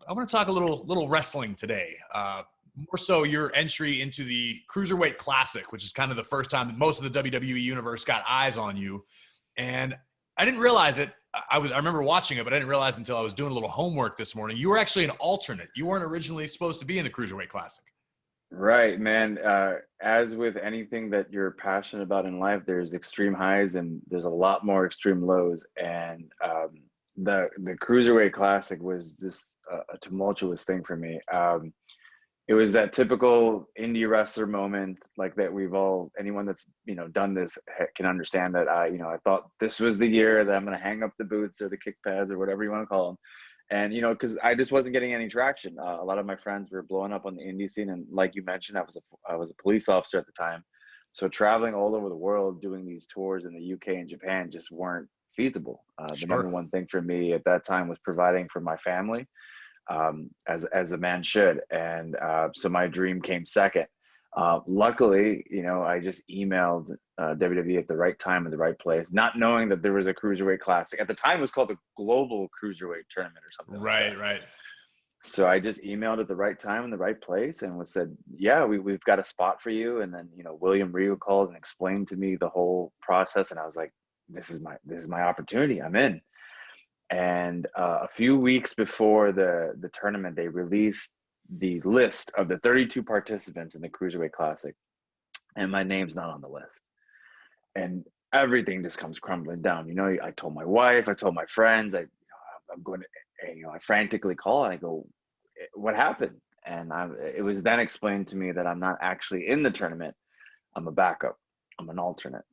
I want to talk a little wrestling today. More so your entry into the Cruiserweight Classic, which is kind of the first time that most of the WWE universe got eyes on you. And I didn't realize it. I remember watching it, but I didn't realize until I was doing a little homework this morning. You were actually an alternate. You weren't originally supposed to be in the Cruiserweight Classic. Right, man. As with anything that you're passionate about in life, there's extreme highs and there's a lot more extreme lows. And the Cruiserweight Classic was just a tumultuous thing for me. It was that typical indie wrestler moment, like that anyone that's done this can understand that. I thought this was the year that I'm going to hang up the boots or the kick pads or whatever you want to call them, and because I just wasn't getting any traction. A lot of my friends were blowing up on the indie scene, and like you mentioned, I was a police officer at the time, so traveling all over the world doing these tours in the UK and Japan just weren't feasible. The number Sure. one thing for me at that time was providing for my family, as a man should, and so my dream came second. Luckily, I just emailed WWE at the right time and the right place, not knowing that there was a Cruiserweight Classic. At the time, it was called the Global Cruiserweight Tournament or something like that. Right, right. So I just emailed at the right time and the right place and was said, yeah, we've got a spot for you. And then, William Regal called and explained to me the whole process. And I was like, this is my opportunity. I'm in. And a few weeks before the tournament, they released the list of the 32 participants in the Cruiserweight Classic, and my name's not on the list. And everything just comes crumbling down. I told my wife, I told my friends, I'm going to, I frantically call and I go, what happened? And it was then explained to me that I'm not actually in the tournament. I'm a backup. I'm an alternate.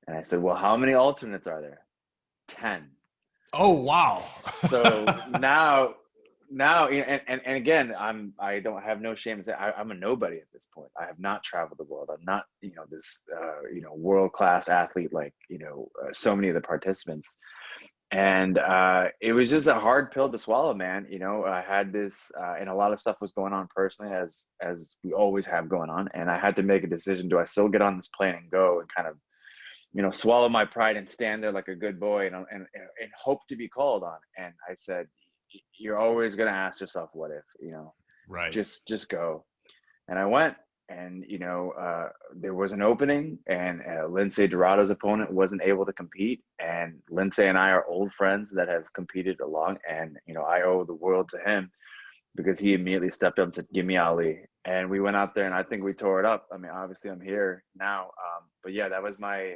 And I said, well, how many alternates are there? 10. Oh, wow. So now, and again, I don't have no shame to say I'm a nobody at this point. I have not traveled the world. I'm not, this, world-class athlete like, so many of the participants. And it was just a hard pill to swallow, man. I had this, and a lot of stuff was going on personally, as we always have going on. And I had to make a decision: do I still get on this plane and go and kind of, swallow my pride and stand there like a good boy and hope to be called on? And I said, you're always going to ask yourself, what if, Right. just go. And I went, and, there was an opening, and Lindsay Dorado's opponent wasn't able to compete. And Lindsay and I are old friends that have competed along. And, I owe the world to him, because he immediately stepped up and said, give me Ali. And we went out there and I think we tore it up. I mean, obviously I'm here now. But yeah, that was my,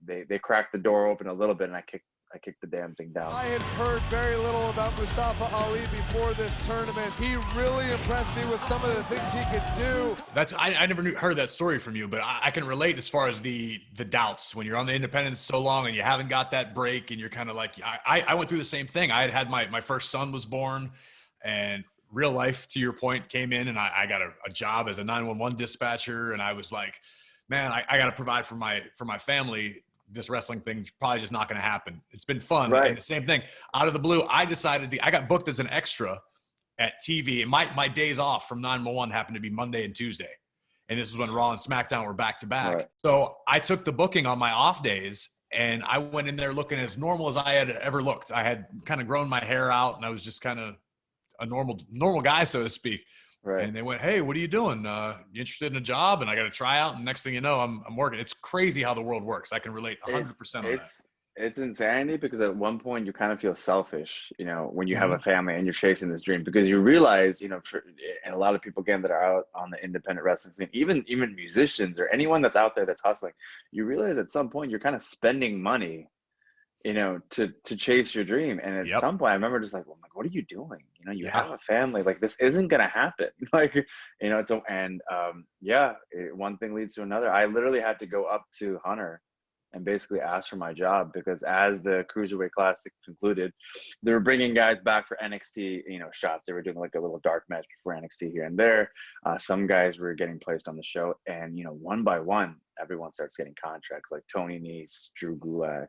they cracked the door open a little bit, and I kicked the damn thing down. I had heard very little about Mustafa Ali before this tournament. He really impressed me with some of the things he could do. I never heard that story from you, but I can relate as far as the doubts when you're on the independents so long and you haven't got that break, and you're kind of like, I went through the same thing. I had my first son was born, and real life, to your point, came in, and I got a job as a 911 dispatcher, and I was like, man, I got to provide for my family. This wrestling thing's probably just not going to happen. It's been fun. Right. And the same thing, out of the blue, I decided I got booked as an extra at TV. And my days off from 911 happened to be Monday and Tuesday. And this is when Raw and SmackDown were back to back. Right. So I took the booking on my off days, and I went in there looking as normal as I had ever looked. I had kind of grown my hair out, and I was just kind of a normal guy, so to speak. Right. And they went, hey, what are you doing? You interested in a job? And I got to try out. And next thing you know, I'm working. It's crazy how the world works. I can relate 100% on that. It's insanity, because at one point you kind of feel selfish, when you have Mhm. a family and you're chasing this dream, because you realize, and a lot of people, again, that are out on the independent wrestling scene, even musicians or anyone that's out there that's hustling, you realize at some point you're kind of spending money, to chase your dream. And at Yep. some point I remember just like, well, I'm like, what are you doing? You Yeah. have a family, like this isn't going to happen. Like, one thing leads to another. I literally had to go up to Hunter and basically ask for my job, because as the Cruiserweight Classic concluded, they were bringing guys back for NXT, shots. They were doing like a little dark match before NXT here and there. Some guys were getting placed on the show, and, one by one, everyone starts getting contracts, like Tony Nese, Drew Gulak,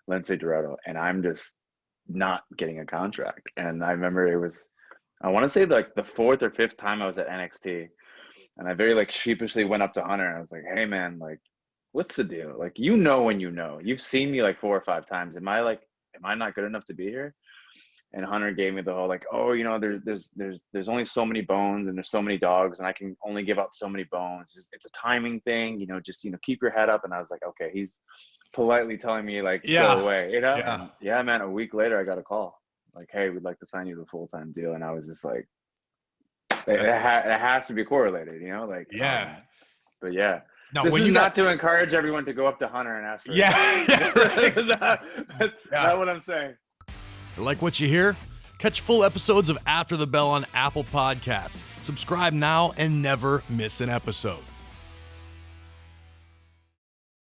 Lindsay Dorado, and I'm just not getting a contract. And I remember I want to say like the fourth or fifth time I was at NXT, and I very like sheepishly went up to Hunter and I was like, hey man, like, what's the deal? Like, when you've seen me like 4 or 5 times. Am I not good enough to be here? And Hunter gave me the whole like, oh, you know, there's only so many bones and there's so many dogs and I can only give out so many bones. It's a timing thing, you know, just, you know, keep your head up. And I was like, okay, he's politely telling me like, go away, you know? Yeah. And yeah, man, a week later I got a call like, hey, we'd like to sign you to a full-time deal. And I was just like, it has to be correlated, you know, like, yeah. But yeah. No, this when is you not to encourage everyone to go up to Hunter and ask for that's not what I'm saying. Like what you hear? Catch full episodes of After the Bell on Apple Podcasts. Subscribe now and never miss an episode.